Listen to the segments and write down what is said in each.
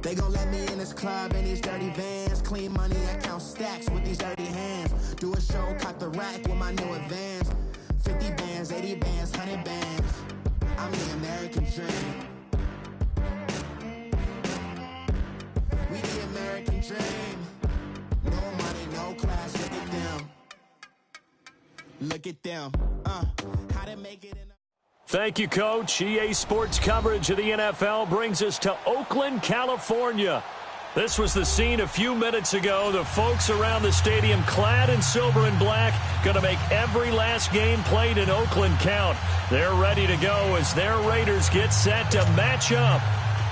They gon' let me in this club in these dirty vans. Clean money, I count stacks with these dirty hands. Do a show, cop the rack with my new advance. 50 bands, 80 bands, 100 bands. I'm the American dream. We the American dream. No money, no class, look at them. Look at them. How to make it in. Thank you, Coach. EA Sports coverage of the NFL brings us to Oakland, California. This was the scene a few minutes ago. The folks around the stadium clad in silver and black going to make every last game played in Oakland count. They're ready to go as their Raiders get set to match up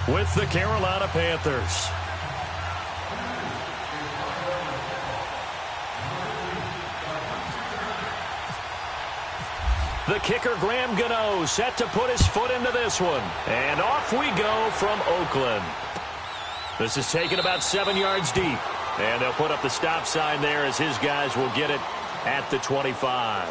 with the Carolina Panthers. The kicker, Graham Gano, set to put his foot into this one. And off we go from Oakland. This is taken about 7 yards deep. And they'll put up the stop sign there as his guys will get it at the 25.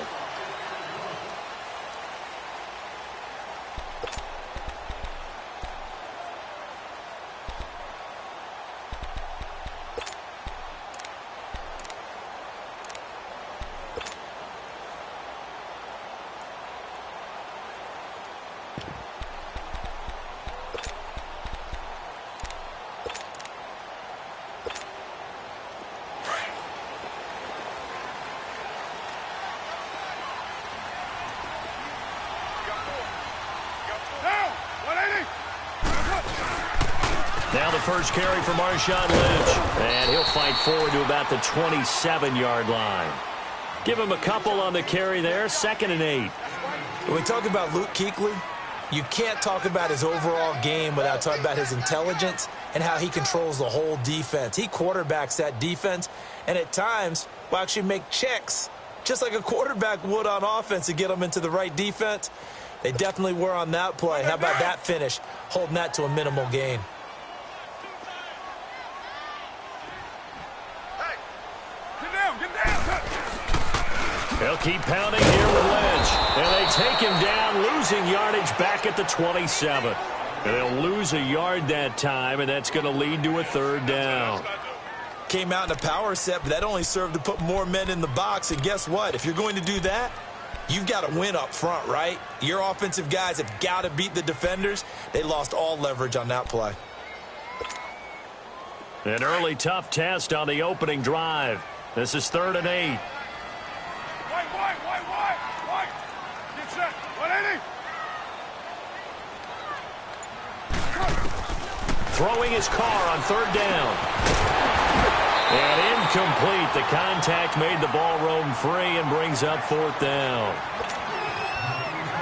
Now the first carry for Marshawn Lynch. And he'll fight forward to about the 27-yard line. Give him a couple on the carry there. 2nd and 8. When we talk about Luke Kuechly, you can't talk about his overall game without talking about his intelligence and how he controls the whole defense. He quarterbacks that defense, and at times will actually make checks, just like a quarterback would on offense to get them into the right defense. They definitely were on that play. How about that finish, holding that to a minimal gain? They'll keep pounding here with Lynch. And they take him down, losing yardage back at the 27. And they'll lose a yard that time, and that's going to lead to a 3rd down. Came out in a power set, but that only served to put more men in the box. And guess what? If you're going to do that, you've got to win up front, right? Your offensive guys have got to beat the defenders. They lost all leverage on that play. An early tough test on the opening drive. This is 3rd and 8. Throwing his car on 3rd down. And incomplete. The contact made the ball roam free and brings up 4th down.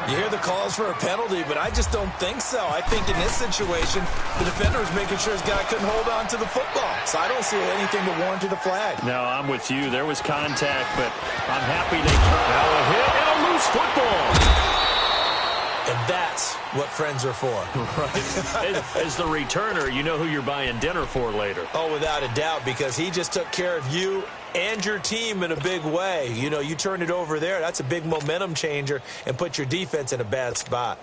You hear the calls for a penalty, but I just don't think so. I think in this situation, the defender was making sure his guy couldn't hold on to the football. So I don't see anything to warrant a flag. No, I'm with you. There was contact, but I'm happy they now a hit and a loose football. And that's what friends are for. Right. As the returner, you know who you're buying dinner for later. Oh, without a doubt, because he just took care of you and your team in a big way. You know, you turn it over there, that's a big momentum changer and put your defense in a bad spot.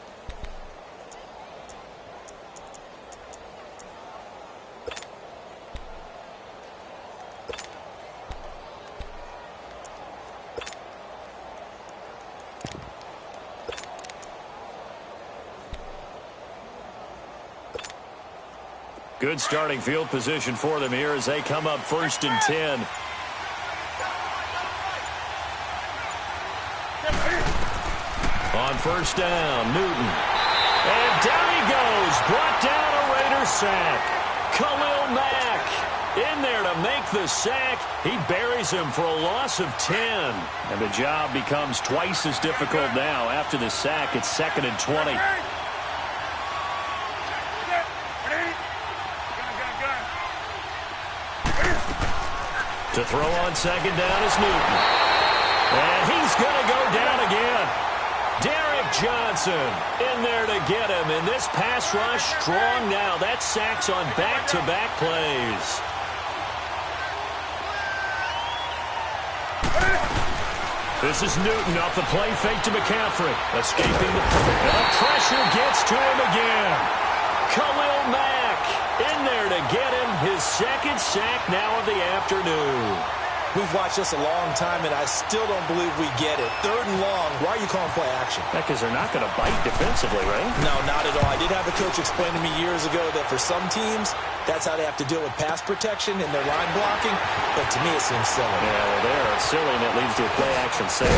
Good starting field position for them here as they come up 1st and 10. On 1st down, Newton. And down he goes. Brought down a Raider sack. Khalil Mack in there to make the sack. He buries him for a loss of 10. And the job becomes twice as difficult now. After the sack, it's 2nd and 20. To throw on 2nd down is Newton. And he's going to go down again. Derek Johnson in there to get him. And this pass rush strong now. That sacks on back-to-back plays. This is Newton off the play fake to McCaffrey. Escaping the pressure gets to him again. Khalil Mack In there to get him, his second sack now of the afternoon. We've watched this a long time, and I still don't believe we get it. 3rd and long, why are you calling play action? Because they're not going to bite defensively, right? No, not at all. I did have a coach explain to me years ago that for some teams, that's how they have to deal with pass protection and their line blocking. But to me, it seems silly. Yeah, well, they're silly, and it leads to a play action save.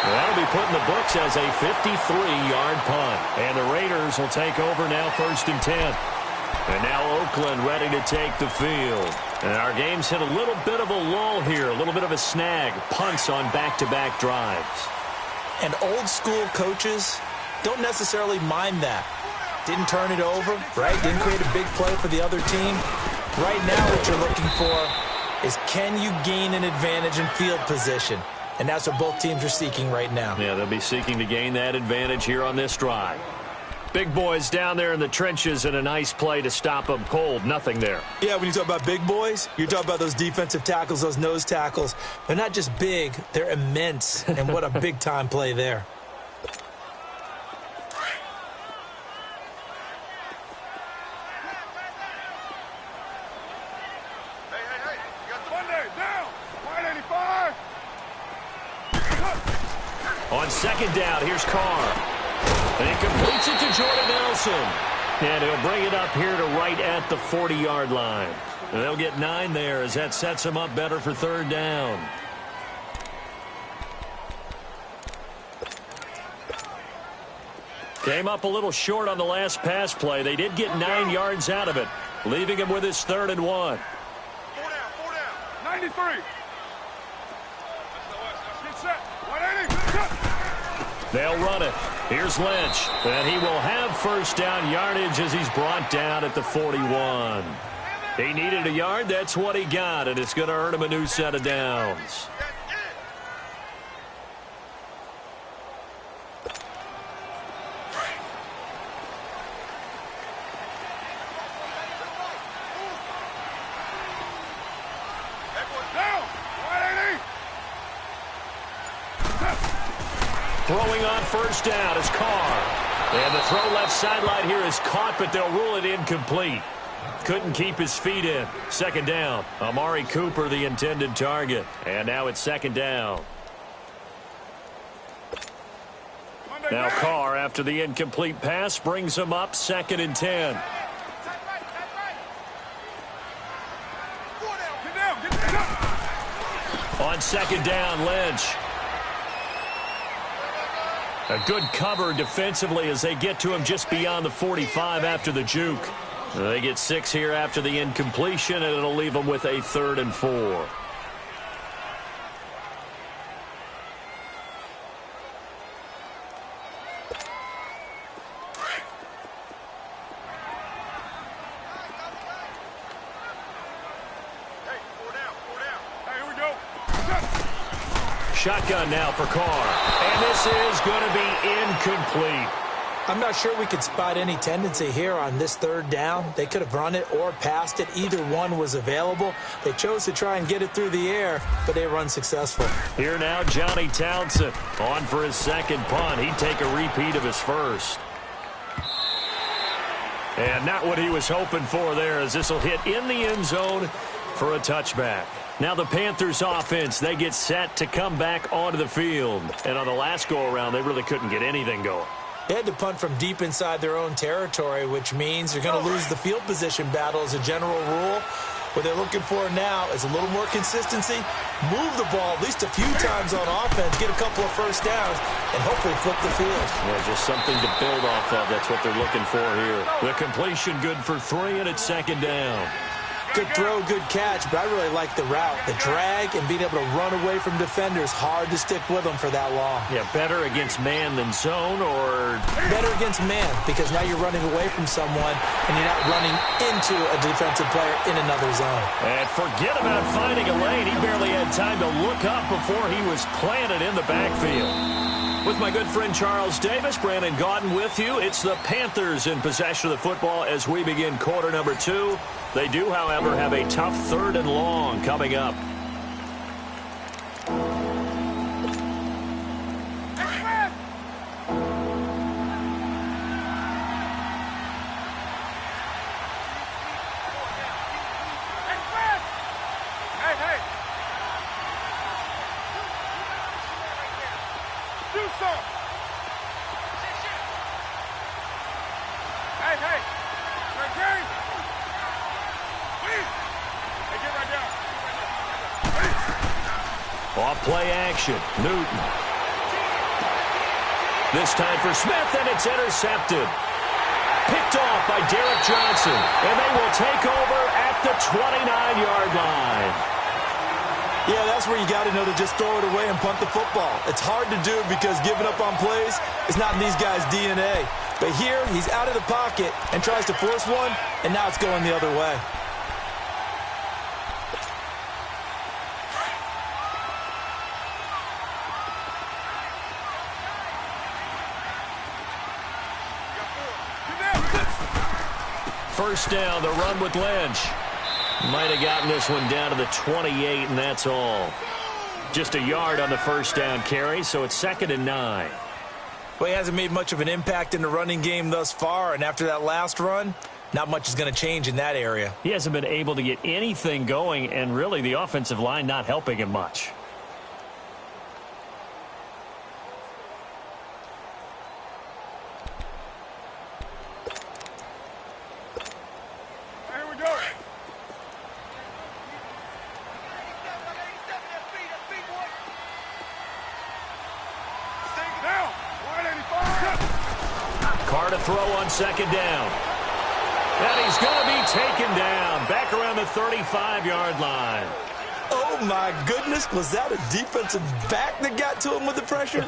That'll be put in the books as a 53-yard punt. And the Raiders will take over now 1st and 10. And now Oakland ready to take the field. And our game's hit a little bit of a lull here, a little bit of a snag. Punts on back-to-back drives. And old-school coaches don't necessarily mind that. Didn't turn it over, right? Didn't create a big play for the other team. Right now what you're looking for is can you gain an advantage in field position? And that's what both teams are seeking right now. Yeah, they'll be seeking to gain that advantage here on this drive. Big boys down there in the trenches and a nice play to stop them cold. Nothing there. Yeah, when you talk about big boys, you're talking about those defensive tackles, those nose tackles. They're not just big, they're immense. And what a big-time play there. Hey, you got the Monday down. 185. On 2nd down, here's Carr. And he completes it to Jordan Nelson. And he'll bring it up here to right at the 40-yard line. And they'll get 9 there as that sets him up better for 3rd down. Came up a little short on the last pass play. They did get 9 yards out of it, leaving him with his 3rd and 1. 4 down. 93. Get set. 180. They'll run it. Here's Lynch. And he will have 1st down yardage as he's brought down at the 41. He needed a yard. That's what he got. And it's going to earn him a new set of downs. Throwing on 1st down is Carr. And the throw left sideline here is caught, but they'll rule it incomplete. Couldn't keep his feet in. 2nd down. Amari Cooper, the intended target. And now it's 2nd down. Now Carr, after the incomplete pass, brings him up 2nd and 10. On 2nd down, Lynch. A good cover defensively as they get to him just beyond the 45 after the juke. They get 6 here after the incompletion, and it'll leave them with a 3rd and 4. Shotgun now for Carr. And this is going to be incomplete. I'm not sure we could spot any tendency here on this 3rd down. They could have run it or passed it. Either one was available. They chose to try and get it through the air, but they were unsuccessful. Here now, Johnny Townsend on for his 2nd punt. He'd take a repeat of his 1st. And not what he was hoping for there, as this will hit in the end zone for a touchback. Now the Panthers offense, they get set to come back onto the field. And on the last go-around, they really couldn't get anything going. They had to punt from deep inside their own territory, which means they're going to lose the field position battle as a general rule. What they're looking for now is a little more consistency, move the ball at least a few times on offense, get a couple of 1st downs, and hopefully flip the field. Yeah, just something to build off of. That's what they're looking for here. The completion good for 3, and it's 2nd down. Good throw, good catch, but I really like the route. The drag and being able to run away from defenders, hard to stick with them for that long. Yeah, better against man than zone, or? Better against man, because now you're running away from someone and you're not running into a defensive player in another zone. And forget about finding a lane. He barely had time to look up before he was planted in the backfield. With my good friend Charles Davis, Brandon Gaudin with you. It's the Panthers in possession of the football as we begin quarter number 2. They do, however, have a tough 3rd and long coming up. Off play action. Newton. This time for Smith, and it's intercepted. Picked off by Derek Johnson, and they will take over at the 29-yard line. Yeah, that's where you got to know to just throw it away and punt the football. It's hard to do because giving up on plays is not in these guys' DNA. But here, he's out of the pocket and tries to force one, and now it's going the other way. First down, the run with Lynch. Might have gotten this one down to the 28, and that's all. Just a yard on the first down carry, so it's 2nd and 9. Well, he hasn't made much of an impact in the running game thus far, and after that last run, not much is going to change in that area. He hasn't been able to get anything going, and really the offensive line not helping him much. Here we go. Down. 185. Carr to throw on 2nd down. And he's going to be taken down back around the 35-yard line. Oh, my goodness. Was that a defensive back that got to him with the pressure?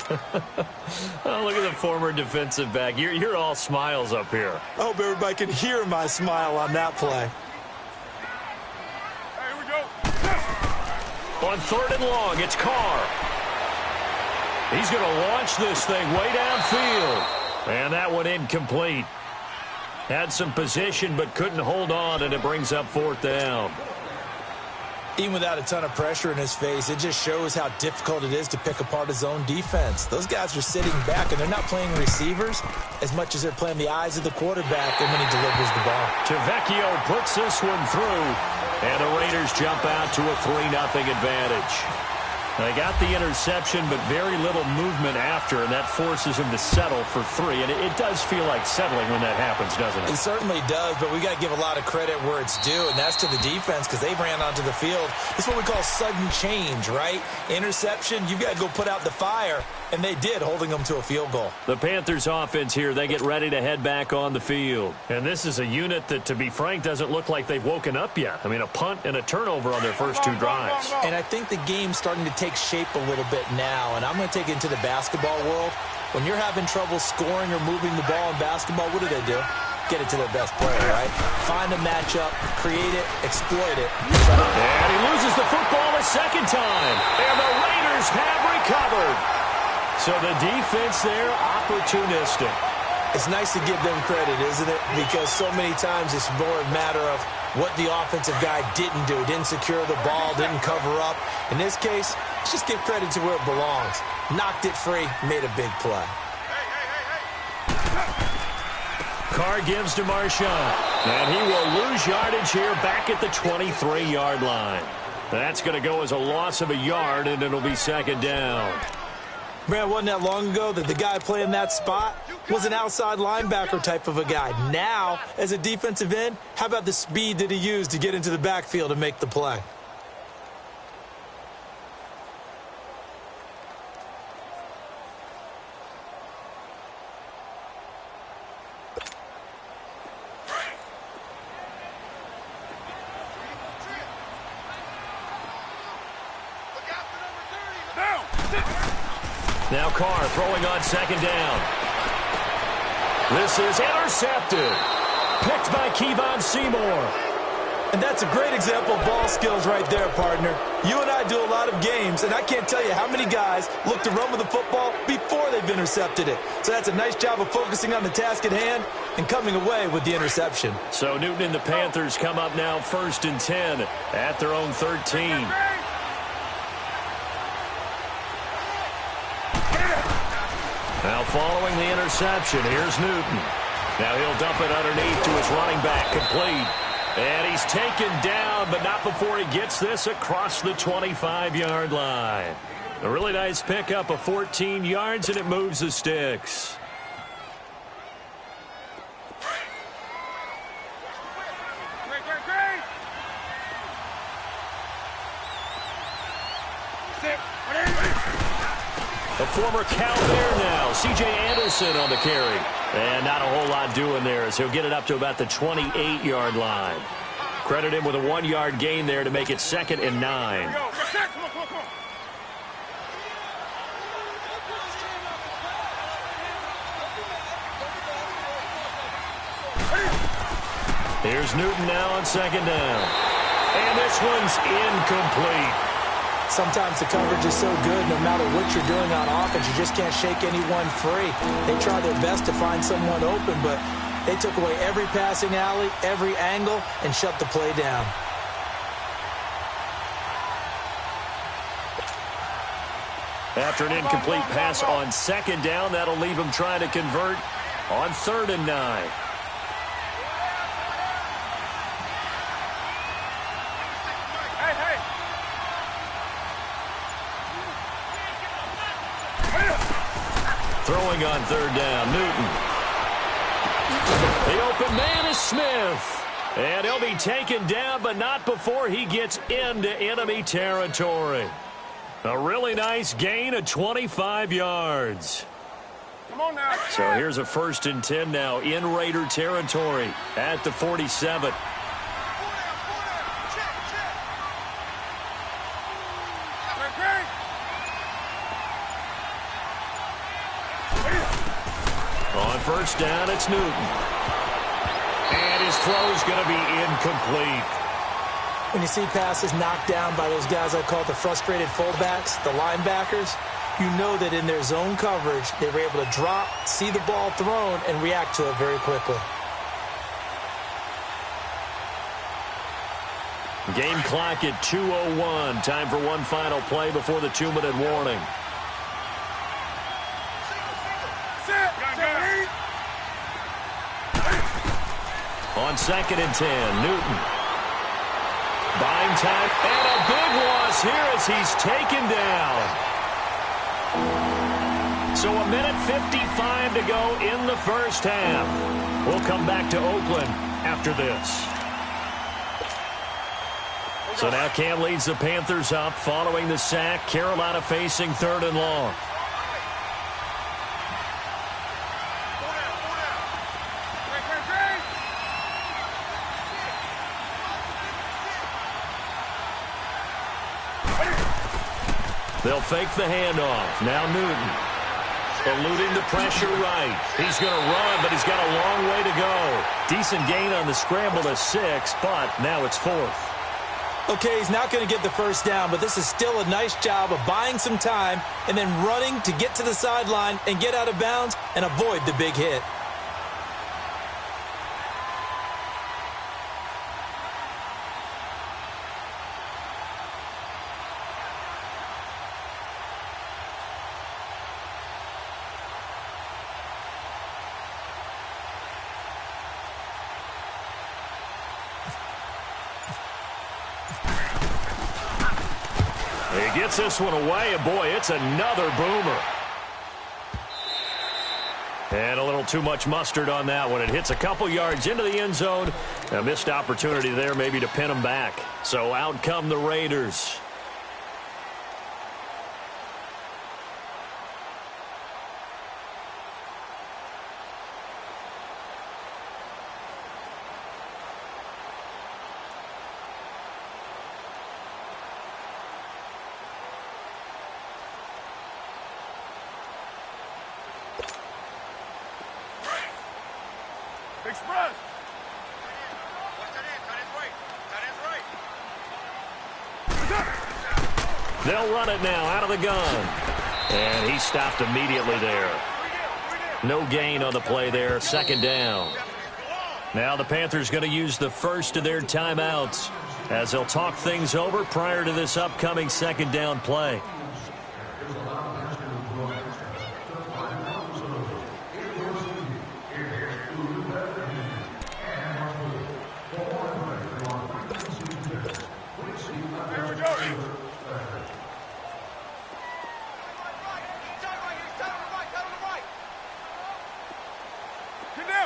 Oh, look at the former defensive back. You're all smiles up here. I hope everybody can hear my smile on that play. Here we go. On 3rd and long, it's Carr. He's going to launch this thing way downfield. And that one incomplete. Had some position but couldn't hold on, and it brings up 4th down. Even without a ton of pressure in his face, it just shows how difficult it is to pick apart his own defense. Those guys are sitting back, and they're not playing receivers as much as they're playing the eyes of the quarterback and when he delivers the ball. Tavecchio puts this one through, and the Raiders jump out to a 3-0 advantage. They got the interception, but very little movement after, and that forces him to settle for 3. And it does feel like settling when that happens, doesn't it? It certainly does, but we got to give a lot of credit where it's due, and that's to the defense because they ran onto the field. It's what we call sudden change, right? Interception, you got to go put out the fire, and they did, holding them to a field goal. The Panthers offense here, they get ready to head back on the field. And this is a unit that, to be frank, doesn't look like they've woken up yet. I mean, a punt and a turnover on their first 2 drives. And I think the game's starting to take shape a little bit now, and I'm going to take it into the basketball world. When you're having trouble scoring or moving the ball in basketball, what do? Get it to their best player, right? Find a matchup, create it, exploit it. And he loses the football a 2nd time. And the Raiders have recovered. So the defense there, opportunistic. It's nice to give them credit, isn't it? Because so many times it's more a matter of what the offensive guy didn't do. Didn't secure the ball, didn't cover up. In this case, let's just give credit to where it belongs. Knocked it free, made a big play. Carr gives to Marshawn. And he will lose yardage here back at the 23-yard line. That's going to go as a loss of a yard, and it'll be 2nd down. Man, wasn't that long ago that the guy playing that spot was an outside linebacker type of a guy. Now, as a defensive end, how about the speed that he used to get into the backfield and make the play? Now Carr throwing on 2nd down. This is intercepted. Picked by Kevon Seymour. And that's a great example of ball skills right there, partner. You and I do a lot of games, and I can't tell you how many guys look to run with the football before they've intercepted it. So that's a nice job of focusing on the task at hand and coming away with the interception. So Newton and the Panthers come up now 1st and 10 at their own 13. Now following the interception, here's Newton. Now he'll dump it underneath to his running back, complete. And he's taken down, but not before he gets this across the 25-yard line. A really nice pickup of 14 yards, and it moves the sticks. Sit. A former Cal Bear now, C.J. Anderson on the carry. And not a whole lot doing there as he'll get it up to about the 28-yard line. Credit him with a 1-yard gain there to make it 2nd and 9. Here's Newton now on 2nd down. And this one's incomplete. Sometimes the coverage is so good, no matter what you're doing on offense, you just can't shake anyone free. They try their best to find someone open, but they took away every passing alley, every angle, and shut the play down. After an incomplete pass on 2nd down, that'll leave him trying to convert on 3rd and 9. Throwing on 3rd down, Newton. The open man is Smith. And he'll be taken down, but not before he gets into enemy territory. A really nice gain of 25 yards. Come on now. So here's a 1st and 10 now in Raider territory at the 47. On 1st down, it's Newton. And his throw's going to be incomplete. When you see passes knocked down by those guys I call the frustrated fullbacks, the linebackers, you know that in their zone coverage, they were able to drop, see the ball thrown, and react to it very quickly. Game clock at 2:01. Time for one final play before the 2-minute warning. On 2nd and 10, Newton. Buying time, and a big loss here as he's taken down. So 1:55 to go in the 1st half. We'll come back to Oakland after this. So now Cam leads the Panthers up following the sack. Carolina facing 3rd and long. They'll fake the handoff. Now Newton. Eluding the pressure right. He's going to run, but he's got a long way to go. Decent gain on the scramble to 6, but now it's 4th. Okay, he's not going to get the 1st down, but this is still a nice job of buying some time and then running to get to the sideline and get out of bounds and avoid the big hit. He gets this one away, and boy, it's another boomer. And a little too much mustard on that one. It hits a couple yards into the end zone. A missed opportunity there maybe to pin him back. So out come the Raiders. Express. They'll run it now out of the gun. And he stopped immediately there. No gain on the play there. 2nd down. Now the Panthers going to use the first of their timeouts as they'll talk things over prior to this upcoming 2nd down play.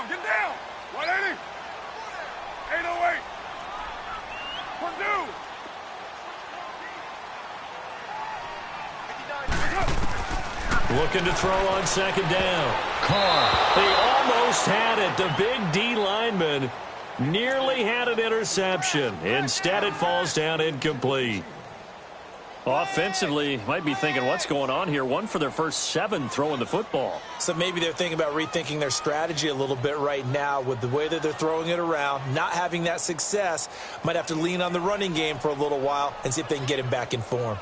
Get down! 180! 808! Purdue! Looking to throw on second down. Carr. They almost had it. The big D lineman nearly had an interception. Instead, it falls down incomplete. Offensively, might be thinking, what's going on here? 1 for their first 7 throwing the football. So maybe they're thinking about rethinking their strategy a little bit right now with the way that they're throwing it around, not having that success. Might have to lean on the running game for a little while and see if they can get him back in form.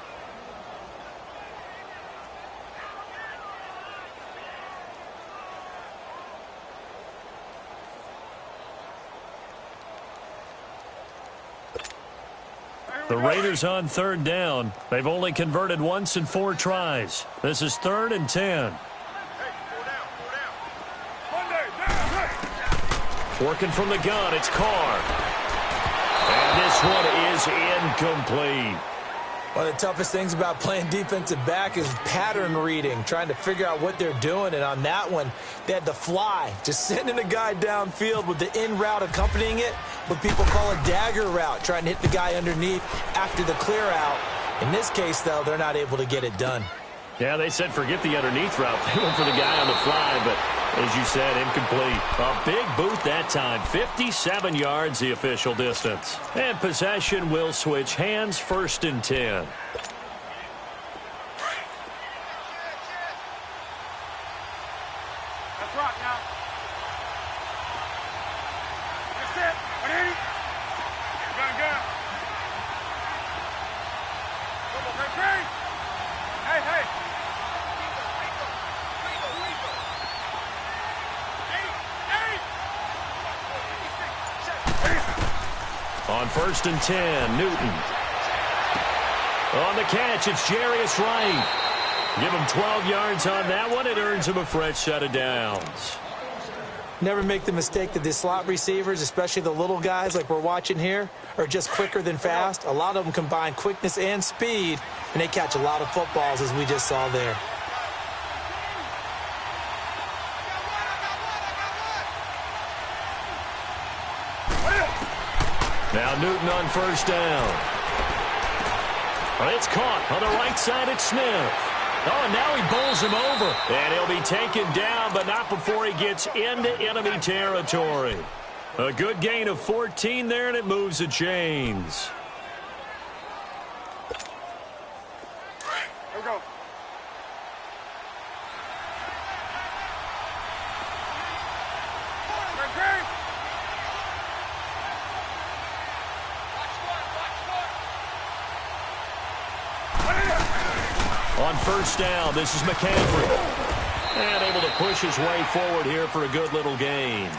The Raiders on third down. They've only converted once in 4 tries. This is 3rd and 10. Working from the gun, it's Carr. And this one is incomplete. One of the toughest things about playing defensive back is pattern reading, trying to figure out what they're doing. And on that one, they had to fly, just sending a guy downfield with the in route accompanying it, what people call a dagger route, trying to hit the guy underneath after the clear out. In this case, though, they're not able to get it done. Yeah, they said forget the underneath route. They went for the guy on the fly, but as you said, incomplete. A big boot that time. 57 yards, the official distance. And possession will switch hands, 1st and 10. Let's rock now. That's it. What is it? Gun. Come on, Greg. Hey. On 1st and 10, Newton. On the catch, it's Jarius Wright. Give him 12 yards on that one. It earns him a fresh set of downs. Never make the mistake that the slot receivers, especially the little guys like we're watching here, are just quicker than fast. A lot of them combine quickness and speed, and they catch a lot of footballs, as we just saw there. Now Newton on 1st down. It's caught on the right side. It's Smith. Oh, and now he bowls him over. And he'll be taken down, but not before he gets into enemy territory. A good gain of 14 there, and it moves the chains. Here we go. On 1st down, this is McCaffrey. And able to push his way forward here for a good little gain.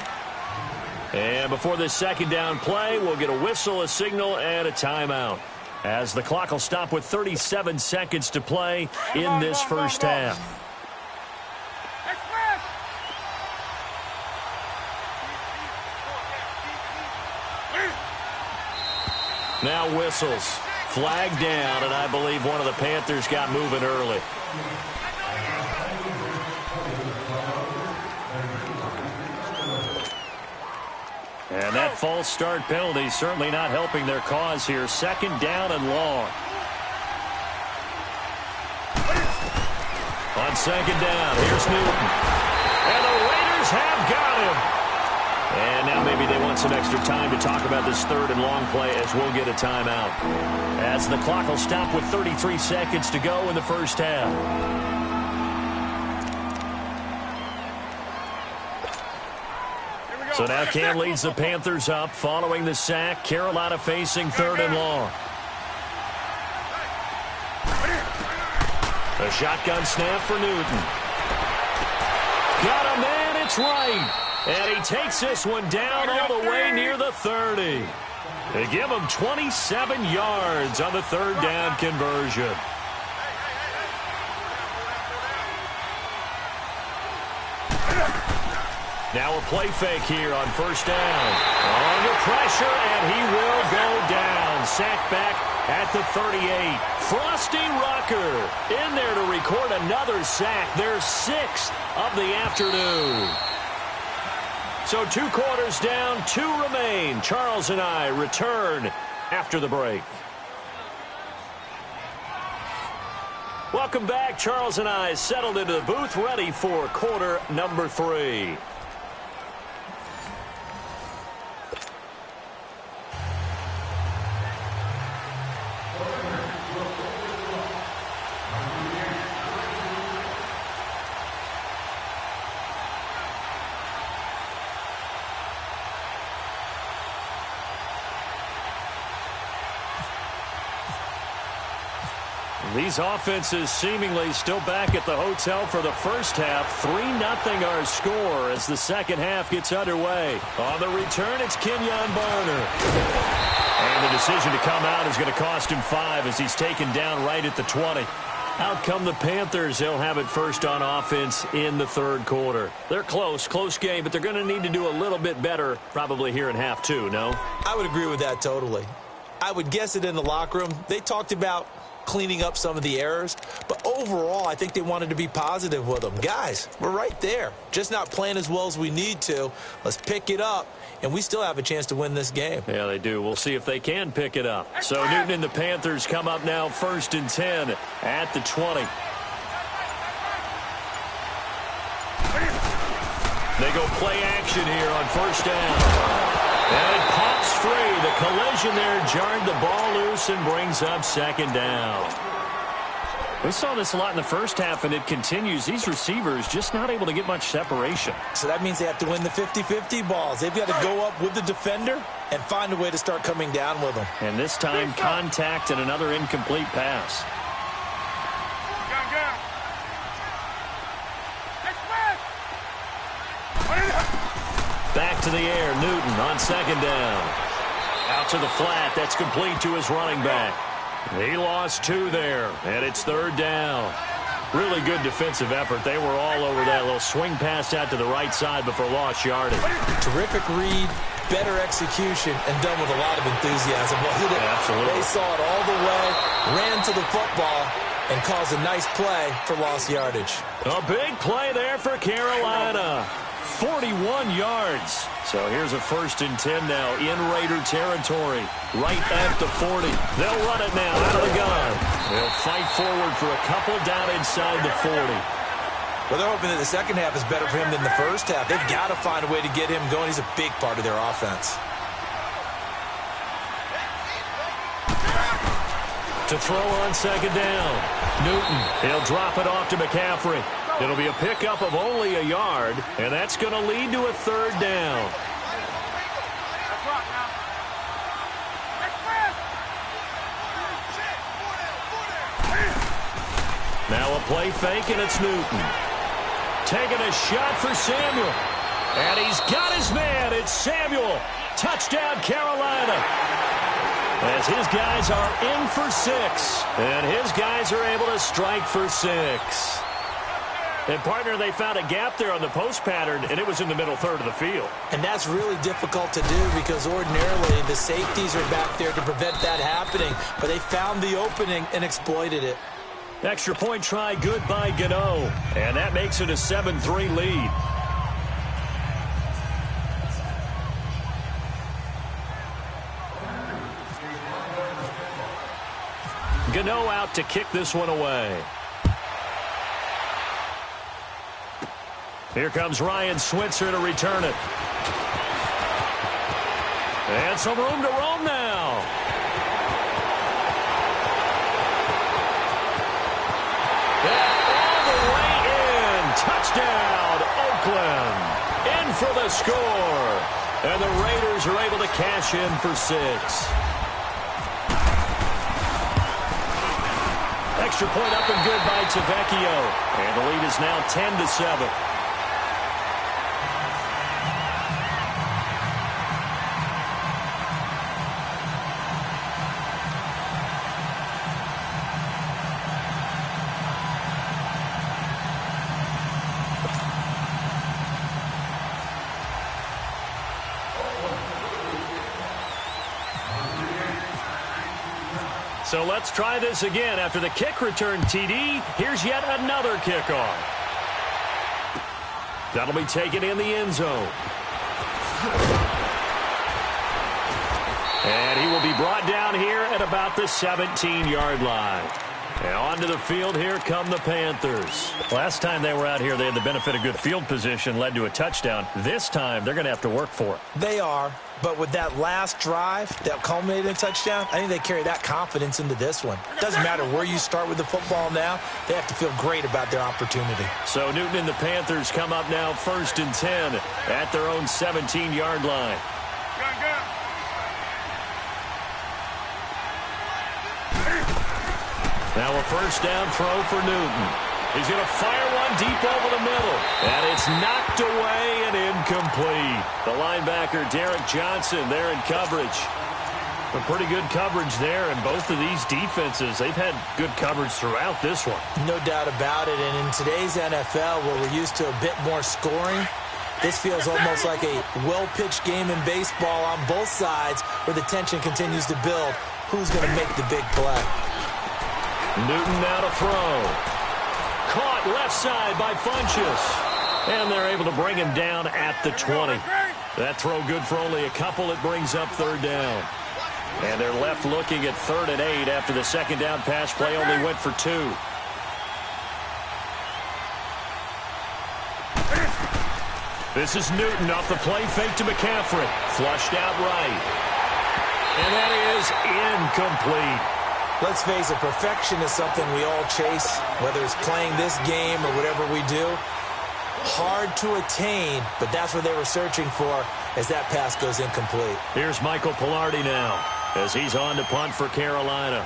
And before this 2nd down play, we'll get a whistle, a signal, and a timeout, as the clock will stop with 37 seconds to play in this first half. Now whistles. Flag down, and I believe one of the Panthers got moving early. And that false start penalty certainly not helping their cause here. 2nd down and long. On 2nd down, here's Newton. And the Raiders have got him. And now maybe they want some extra time to talk about this 3rd and long play, as we'll get a timeout, as the clock will stop with 33 seconds to go in the first half. So now Cam leads the Panthers up following the sack. Carolina facing 3rd and long. A shotgun snap for Newton. Got a man, it's right. And he takes this one down all the way near the 30. They give him 27 yards on the 3rd down conversion. Now a play fake here on 1st down. Under pressure, and he will go down. Sacked back at the 38. Frosty Rucker in there to record another sack. Their 6th of the afternoon. So 2 quarters down, 2 remain. Charles and I return after the break. Welcome back. Charles and I settled into the booth, ready for quarter number 3. These offenses seemingly still back at the hotel for the first half. 3-0 our score as the second half gets underway. On the return, it's Kenyon Barner. And the decision to come out is going to cost him 5 as he's taken down right at the 20. Out come the Panthers. They'll have it first on offense in the third quarter. They're close game, but they're going to need to do a little bit better probably here in half 2, no? I would agree with that totally. I would guess it in the locker room. They talked about cleaning up some of the errors, but overall I think they wanted to be positive with them. Guys, we're right there, just not playing as well as we need to. Let's pick it up, and we still have a chance to win this game. Yeah, they do. We'll see if they can pick it up. So Newton and the Panthers come up now 1st and 10 at the 20. They go play action here on first down. And it pops free. The collision there jarred the ball loose and brings up second down. We saw this a lot in the first half, and it continues. These receivers just not able to get much separation. So that means they have to win the 50-50 balls. They've got to go up with the defender and find a way to start coming down with them. And this time, contact and another incomplete pass. Back to the air, Newton on second down. Out to the flat, that's complete to his running back. He lost 2 there, and it's third down. Really good defensive effort. They were all over that little swing pass out to the right side before lost yardage. Terrific read, better execution, and done with a lot of enthusiasm, wasn't it? Absolutely. They saw it all the way, ran to the football, and caused a nice play for lost yardage. A big play there for Carolina. 41 yards. So here's a 1st and 10 now in Raider territory. Right at the 40. They'll run it now out of the gun. They'll fight forward for a couple down inside the 40. Well, they're hoping that the second half is better for him than the first half. They've got to find a way to get him going. He's a big part of their offense. To throw on second down. Newton, he'll drop it off to McCaffrey. It'll be a pickup of only a yard, and that's going to lead to a third down. Now a play fake, and it's Newton. Taking a shot for Samuel. And he's got his man. It's Samuel. Touchdown, Carolina. As his guys are in for 6, and his guys are able to strike for 6. And, partner, they found a gap there on the post pattern, and it was in the middle third of the field. And that's really difficult to do because ordinarily the safeties are back there to prevent that happening. But they found the opening and exploited it. Extra point try good by Gano. And that makes it a 7-3 lead. Gano out to kick this one away. Here comes Ryan Switzer to return it. And some room to roam now. And all the way in. Touchdown, Oakland. In for the score. And the Raiders are able to cash in for 6. Extra point up and good by Tavecchio. And the lead is now 10-7. So let's try this again. After the kick return TD, here's yet another kickoff. That'll be taken in the end zone. And he will be brought down here at about the 17-yard line. And onto the field, here come the Panthers. Last time they were out here, they had the benefit of good field position, led to a touchdown. This time, they're going to have to work for it. They are, but with that last drive that culminated in a touchdown, I think they carry that confidence into this one. Doesn't matter where you start with the football now, they have to feel great about their opportunity. So Newton and the Panthers come up now 1st and 10 at their own 17-yard line. Now a first down throw for Newton. He's going to fire one deep over the middle. And it's knocked away and incomplete. The linebacker, Derek Johnson, there in coverage. A pretty good coverage there, and both of these defenses, they've had good coverage throughout this one. No doubt about it, and in today's NFL, where we're used to a bit more scoring, this feels almost like a well-pitched game in baseball on both sides where the tension continues to build. Who's going to make the big play? Newton now to throw. Caught left side by Funchess. And they're able to bring him down at the 20. That throw good for only a couple. It brings up 3rd down. And they're left looking at 3rd and 8 after the second down pass play only went for 2. This is Newton off the play fake to McCaffrey. Flushed out right. And that is incomplete. Let's face it, perfection is something we all chase, whether it's playing this game or whatever we do. Hard to attain, but that's what they were searching for as that pass goes incomplete. Here's Michael Pilardi now as he's on to punt for Carolina.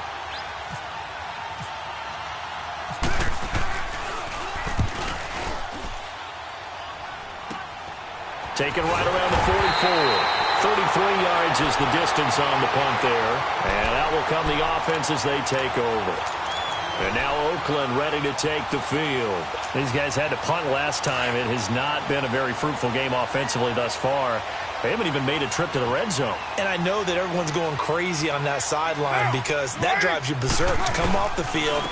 Taken right around the 44. 33 yards is the distance on the punt there. And out will come the offense as they take over. And now Oakland ready to take the field. These guys had to punt last time. It has not been a very fruitful game offensively thus far. They haven't even made a trip to the red zone. And I know that everyone's going crazy on that sideline because that drives you berserk. To come off the field,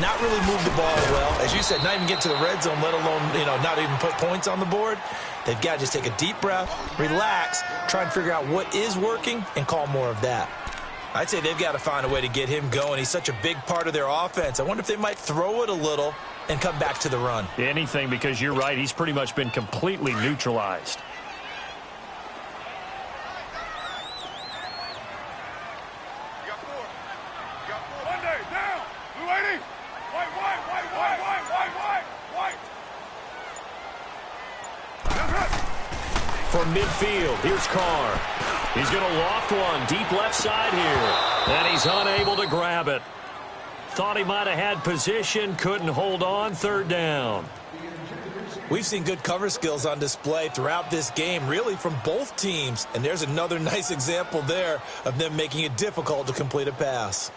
not really move the ball well. As you said, not even get to the red zone, let alone, not even put points on the board. They've got to just take a deep breath, relax, try and figure out what is working, and call more of that. I'd say they've got to find a way to get him going. He's such a big part of their offense. I wonder if they might throw it a little and come back to the run. Anything, because you're right. He's pretty much been completely neutralized. From midfield, here's Carr. He's going to loft one deep left side here. And he's unable to grab it. Thought he might have had position, couldn't hold on. 3rd down. We've seen good cover skills on display throughout this game, really from both teams. And there's another nice example there of them making it difficult to complete a pass.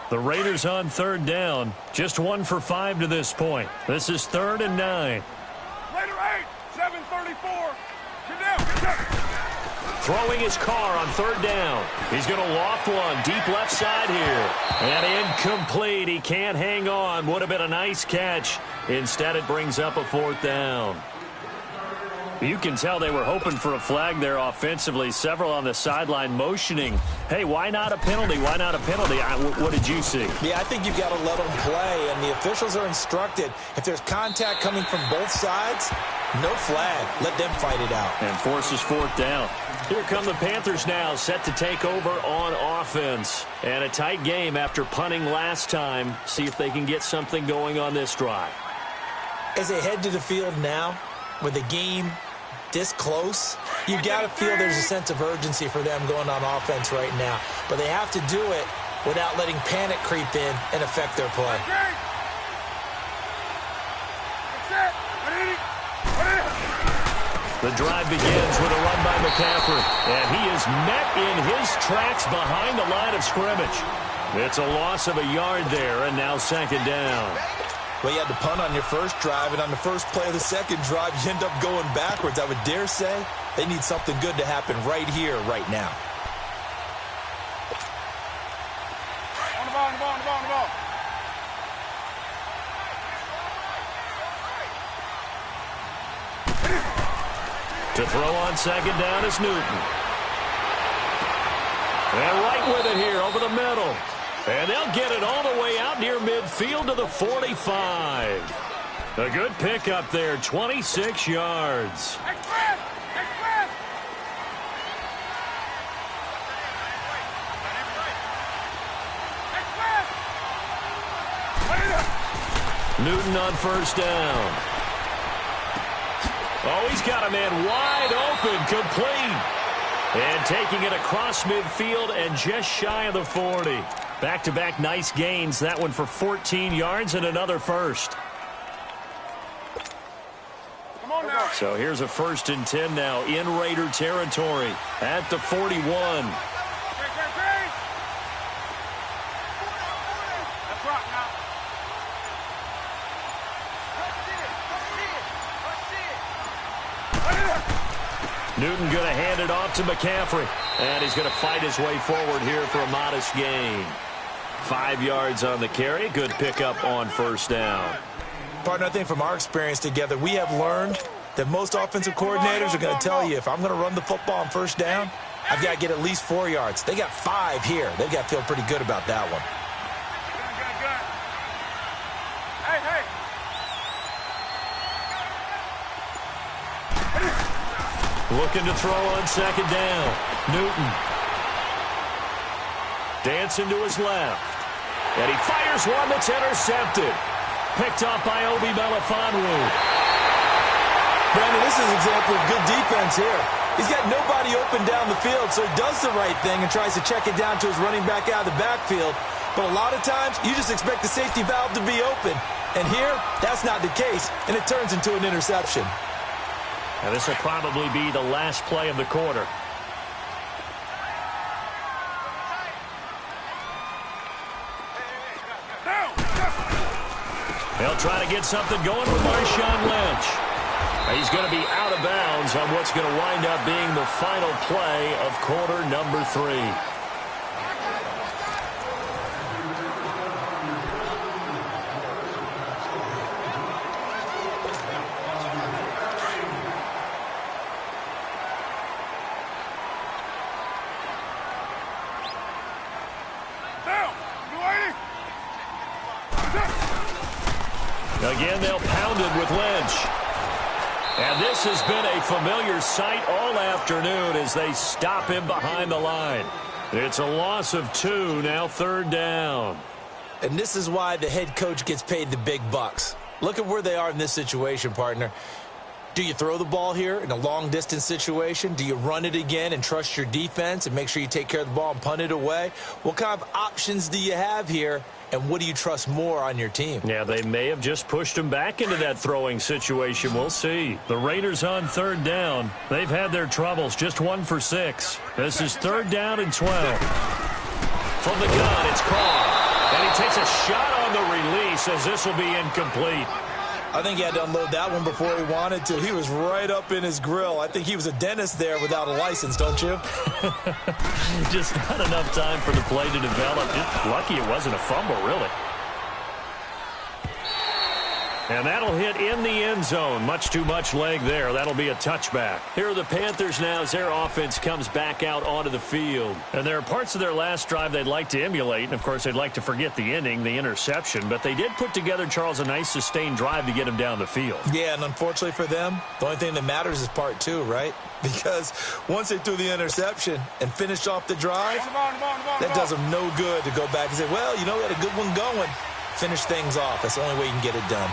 The Raiders on 3rd down. Just 1 for 5 to this point. This is 3rd and 9. Raider 8, 7:34. Get down. Throwing his Carr on 3rd down. He's going to loft one deep left side here. And incomplete. He can't hang on. Would have been a nice catch. Instead, it brings up a 4th down. You can tell they were hoping for a flag there offensively. Several on the sideline motioning. Hey, why not a penalty? Why not a penalty? What did you see? Yeah, I think you've got to let them play, and the officials are instructed. If there's contact coming from both sides, no flag. Let them fight it out. And forces 4th down. Here come the Panthers now, set to take over on offense. And a tight game after punting last time. See if they can get something going on this drive. As they head to the field now, with the game this close, you got to feel there's a sense of urgency for them going on offense right now. But they have to do it without letting panic creep in and affect their play. The drive begins with a run by McCaffrey, and he is met in his tracks behind the line of scrimmage. It's a loss of a yard there, and now 2nd down. Well, you had to punt on your first drive, and on the first play of the second drive, you end up going backwards. I would dare say they need something good to happen right here, right now. On the ball. To throw on 2nd down is Newton. And right with it here over the middle. And they'll get it all the way out near midfield to the 45. A good pickup there, 26 yards. Newton on first down. Oh, he's got a man wide open, complete. And taking it across midfield and just shy of the 40. Back-to-back nice gains. That one for 14 yards and another first. Come on now. So here's a 1st and 10 now in Raider territory at the 41. Let's rock now. Newton going to hand it off to McCaffrey. And he's going to fight his way forward here for a modest gain. 5 yards on the carry. Good pickup on first down. Partner, I think from our experience together, we have learned that most offensive coordinators are going to tell you, if I'm going to run the football on first down, I've got to get at least 4 yards. They got 5 here. They've got to feel pretty good about that one. Good. Hey. Looking to throw on second down. Newton. Dancing to his left. And he fires one that's intercepted. Picked off by Obi Melifonwu. Brandon, this is an example of good defense here. He's got nobody open down the field, so he does the right thing and tries to check it down to his running back out of the backfield. But a lot of times, you just expect the safety valve to be open. And here, that's not the case, and it turns into an interception. Now this will probably be the last play of the quarter. They'll try to get something going with Marshawn Lynch. He's going to be out of bounds on what's going to wind up being the final play of quarter number 3. Again, they'll pound it with Lynch. And this has been a familiar sight all afternoon as they stop him behind the line. It's a loss of 2, now 3rd down. And this is why the head coach gets paid the big bucks. Look at where they are in this situation, partner. Do you throw the ball here in a long-distance situation? Do you run it again and trust your defense and make sure you take care of the ball and punt it away? What kind of options do you have here, and what do you trust more on your team? Yeah, they may have just pushed him back into that throwing situation. We'll see. The Raiders on 3rd down. They've had their troubles, just 1 for 6. This is 3rd down and 12. From the gun, it's Carr. And he takes a shot on the release as this will be incomplete. I think he had to unload that one before he wanted to. He was right up in his grill. I think he was a dentist there without a license, don't you? Just not enough time for the play to develop. Just lucky it wasn't a fumble, really. And that'll hit in the end zone. Much too much leg there. That'll be a touchback. Here are the Panthers now as their offense comes back out onto the field. And there are parts of their last drive they'd like to emulate. And, of course, they'd like to forget the ending, the interception. But they did put together, Charles, a nice sustained drive to get him down the field. Yeah, and unfortunately for them, the only thing that matters is part 2, right? Because once they threw the interception and finished off the drive, that does them no good to go back and say, well, you know, we had a good one going. Finish things off. That's the only way you can get it done.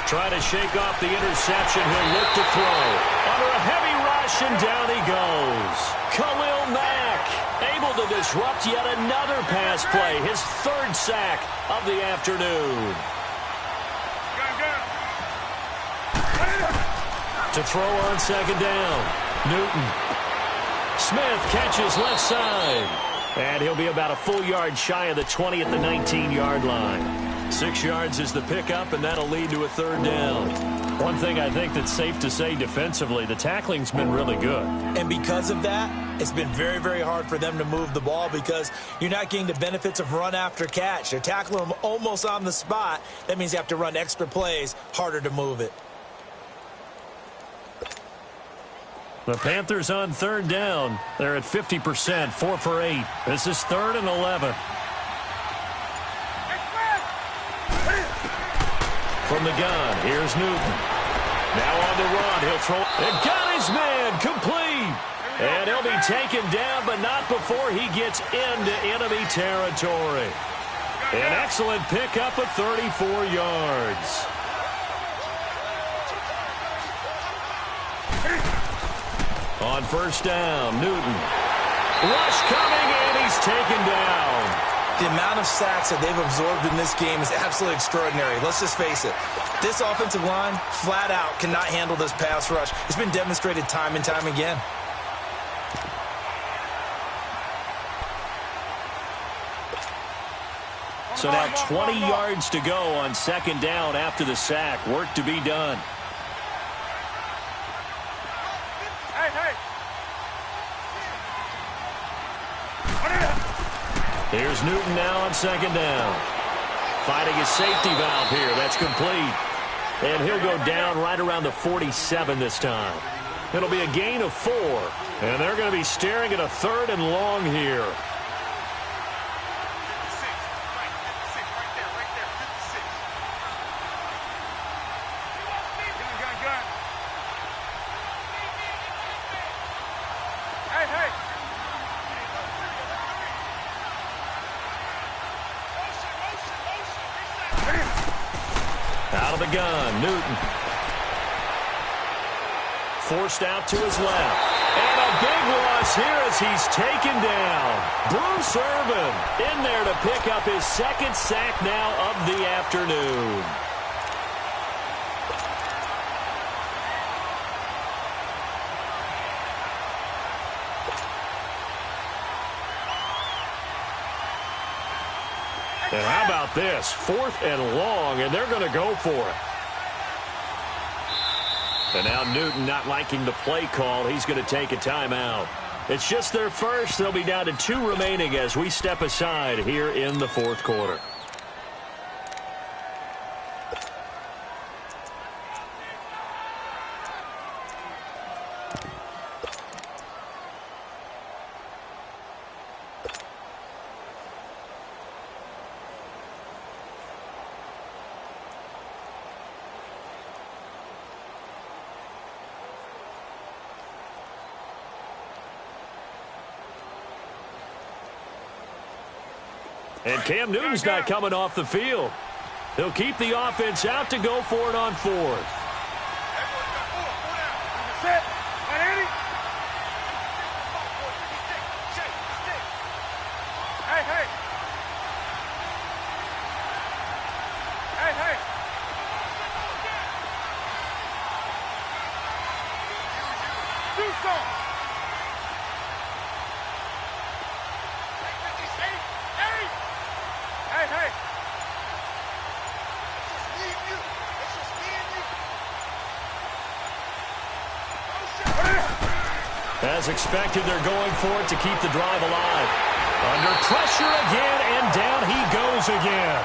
Try to shake off the interception. He'll look to throw. Under a heavy rush, and down he goes. Khalil Mack able to disrupt yet another pass play. His 3rd sack of the afternoon. To throw on second down. Newton. Smith catches left side. And he'll be about a full yard shy of the 20 at the 19-yard line. 6 yards is the pickup, and that'll lead to a third down. One thing I think that's safe to say defensively, the tackling's been really good. And because of that, it's been very, very hard for them to move the ball because you're not getting the benefits of run after catch. They're tackling them almost on the spot. That means you have to run extra plays, harder to move it. The Panthers on third down. They're at 50%, 4 for 8. This is 3rd and 11. From the gun, here's Newton. Now on the run, he'll throw. And got his man, complete. And he'll be taken down, but not before he gets into enemy territory. An excellent pickup of 34 yards. On first down, Newton. Rush coming, and he's taken down. The amount of sacks that they've absorbed in this game is absolutely extraordinary. Let's just face it. This offensive line, flat out, cannot handle this pass rush. It's been demonstrated time and time again. So now 20 yards to go on second down after the sack. Work to be done. Here's Newton now on second down. Fighting his safety valve here. That's complete. And he'll go down right around the 47 this time. It'll be a gain of 4. And they're going to be staring at a 3rd and long here. Out of the gun, Newton. Forced out to his left. And a big loss here as he's taken down. Bruce Irvin in there to pick up his 2nd sack now of the afternoon. And how about this? 4th and long, and they're going to go for it. And now Newton not liking the play call. He's going to take a timeout. It's just their first. They'll be down to 2 remaining as we step aside here in the 4th quarter. And Cam Newton's not coming off the field. He'll keep the offense out to go for it on 4th. As expected, they're going for it to keep the drive alive. Under pressure again, and down he goes again.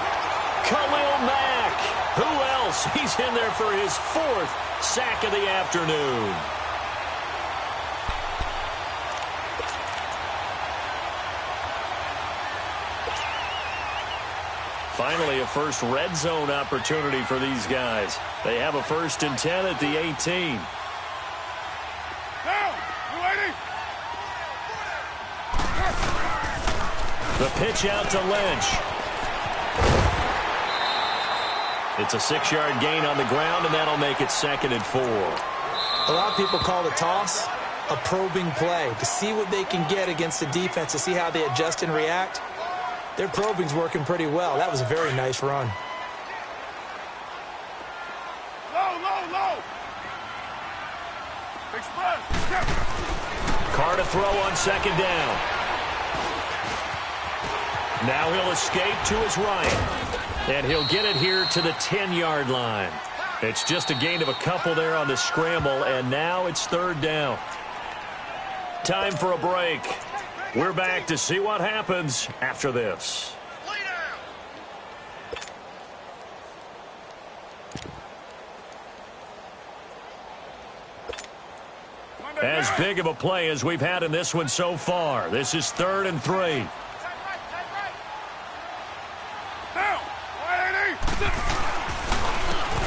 Khalil Mack. Who else? He's in there for his 4th sack of the afternoon. Finally, a first red zone opportunity for these guys. They have a 1st and 10 at the 18. The pitch out to Lynch. It's a 6-yard gain on the ground, and that'll make it 2nd and 4. A lot of people call the toss a probing play to see what they can get against the defense, to see how they adjust and react. Their probing's working pretty well. That was a very nice run. Low. Express. Carr to throw on 2nd down. Now he'll escape to his right. And he'll get it here to the 10-yard line. It's just a gain of a couple there on the scramble, and now it's third down. Time for a break. We're back to see what happens after this. As big of a play as we've had in this one so far. This is 3rd and 3.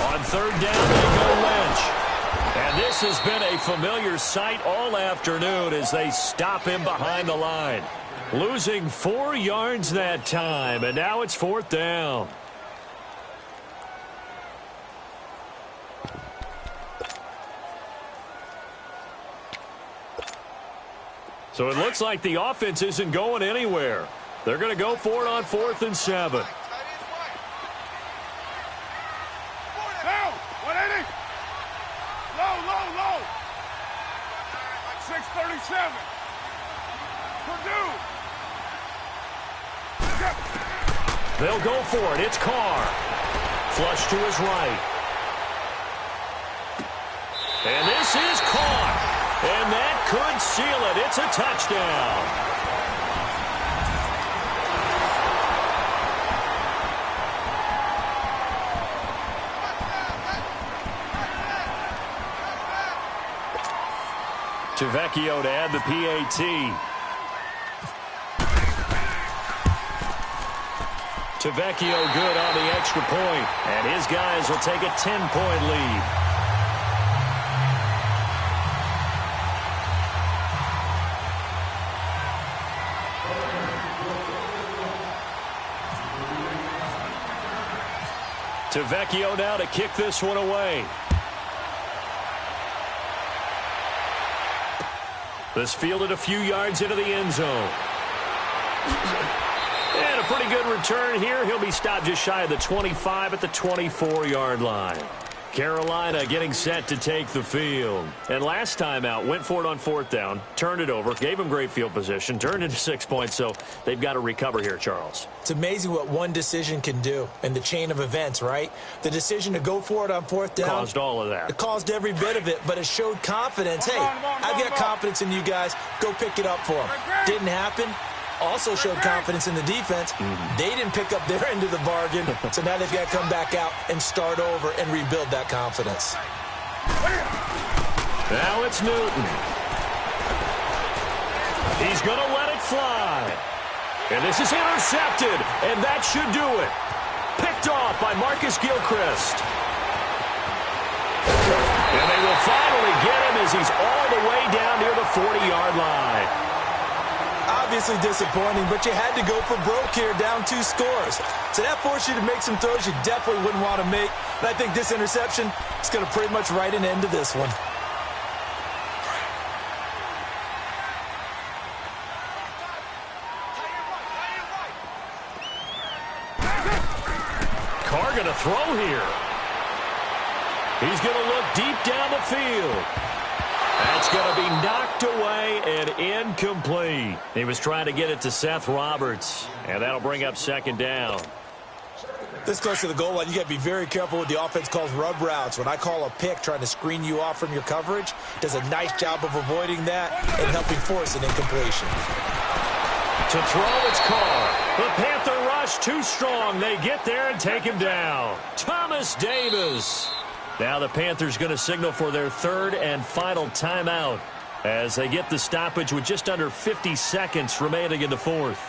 On 3rd down, they go Lynch. And this has been a familiar sight all afternoon as they stop him behind the line. Losing 4 yards that time, and now it's 4th down. So it looks like the offense isn't going anywhere. They're going to go for it on 4th and 7. Down, 180. Low. 637. Purdue. They'll go for it. It's Carr. Flush to his right. And this is caught. And that could seal it. It's a touchdown. Tavecchio to add the PAT. Tavecchio good on the extra point. And his guys will take a 10-point lead. Tavecchio now to kick this one away. This fielded a few yards into the end zone. And a pretty good return here. He'll be stopped just shy of the 25 at the 24-yard line. Carolina getting set to take the field. And last time out, went for it on 4th down, turned it over, gave him great field position, turned into 6 points, so they've got to recover here, Charles. It's amazing what one decision can do in the chain of events, right? The decision to go for it on 4th down. Caused all of that. It caused every bit of it, but it showed confidence. Hey, I've got confidence in you guys. Go pick it up for them. Didn't happen. Also showed confidence in the defense. They didn't pick up their end of the bargain, so now they've got to come back out and start over and rebuild that confidence. Now it's Newton. He's going to let it fly. And this is intercepted, and that should do it. Picked off by Marcus Gilchrist. And they will finally get him as he's all the way down near the 40-yard line. Obviously disappointing, but you had to go for broke here, down 2 scores. So that forced you to make some throws you definitely wouldn't want to make. And I think this interception is going to pretty much write an end to this one. Carr going to throw here. He's going to look deep down the field. That's going to be knocked away and incomplete. He was trying to get it to Seth Roberts, and that'll bring up 2nd down. This close to the goal line, you got to be very careful with the offense calls rub routes. When I call a pick trying to screen you off from your coverage, does a nice job of avoiding that and helping force an incompletion. To throw, it's Carr. The Panther rush too strong. They get there and take him down. Thomas Davis. Now the Panthers going to signal for their 3rd and final timeout as they get the stoppage with just under 50 seconds remaining in the 4th.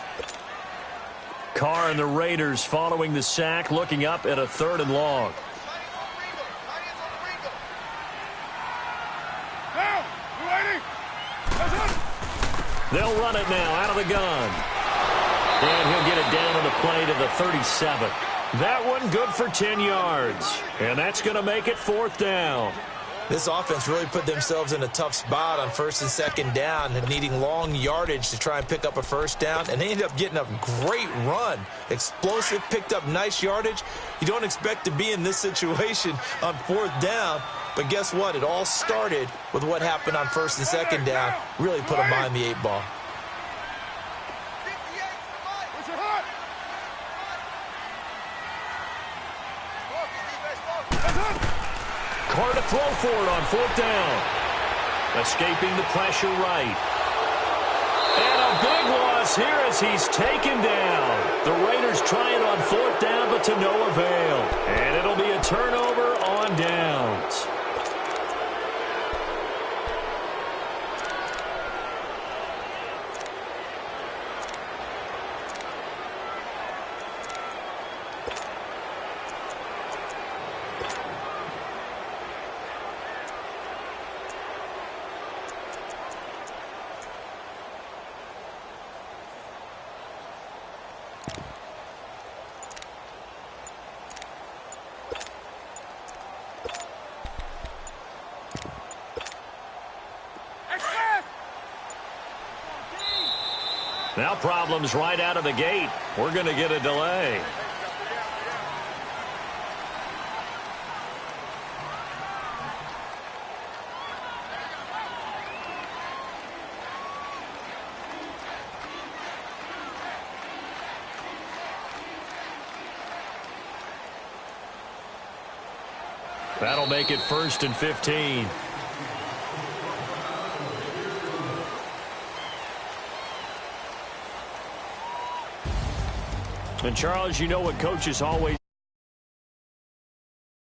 Carr and the Raiders following the sack, looking up at a 3rd and long. They'll run it now out of the gun. And he'll get it down on the play to the 37. That one good for 10 yards. And that's going to make it 4th down. This offense really put themselves in a tough spot on 1st and 2nd down and needing long yardage to try and pick up a 1st down. And they ended up getting a great run. Explosive, picked up nice yardage. You don't expect to be in this situation on 4th down. But guess what? It all started with what happened on 1st and 2nd down. Really put them behind the 8 ball. Carr to throw for it on 4th down. Escaping the pressure right. And a big loss here as he's taken down. The Raiders try it on 4th down, but to no avail. And it'll be a turnover on downs. Now problems right out of the gate. We're going to get a delay. That'll make it 1st and 15. And, Charles, you know what coaches always